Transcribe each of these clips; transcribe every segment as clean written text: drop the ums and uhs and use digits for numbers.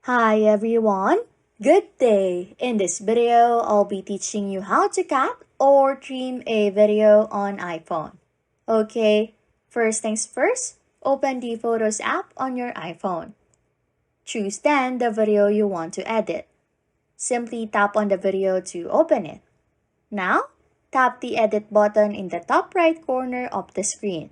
Hi everyone, good day! In this video, I'll be teaching you how to cut or trim a video on iPhone. Okay, first things first, open the Photos app on your iPhone. Choose then the video you want to edit. Simply tap on the video to open it. Now, tap the edit button in the top right corner of the screen.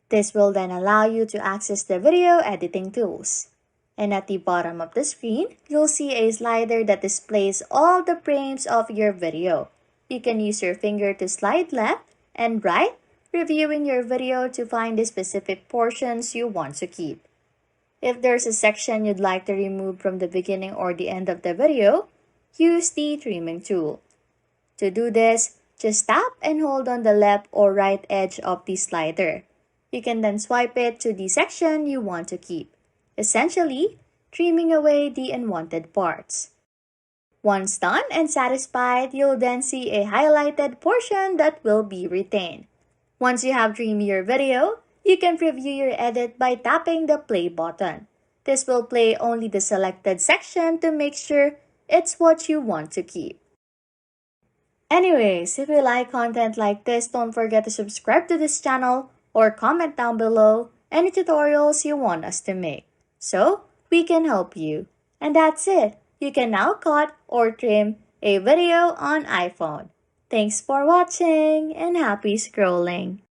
This will then allow you to access the video editing tools. And at the bottom of the screen, you'll see a slider that displays all the frames of your video. You can use your finger to slide left and right, reviewing your video to find the specific portions you want to keep. If there's a section you'd like to remove from the beginning or the end of the video, use the trimming tool. To do this, just tap and hold on the left or right edge of the slider. You can then swipe it to the section you want to keep, essentially trimming away the unwanted parts. Once done and satisfied, you'll then see a highlighted portion that will be retained. Once you have trimmed your video, you can preview your edit by tapping the play button. This will play only the selected section to make sure it's what you want to keep. Anyways, if you like content like this, don't forget to subscribe to this channel or comment down below any tutorials you want us to make, so we can help you. And that's it. You can now cut or trim a video on iPhone. Thanks for watching and happy scrolling.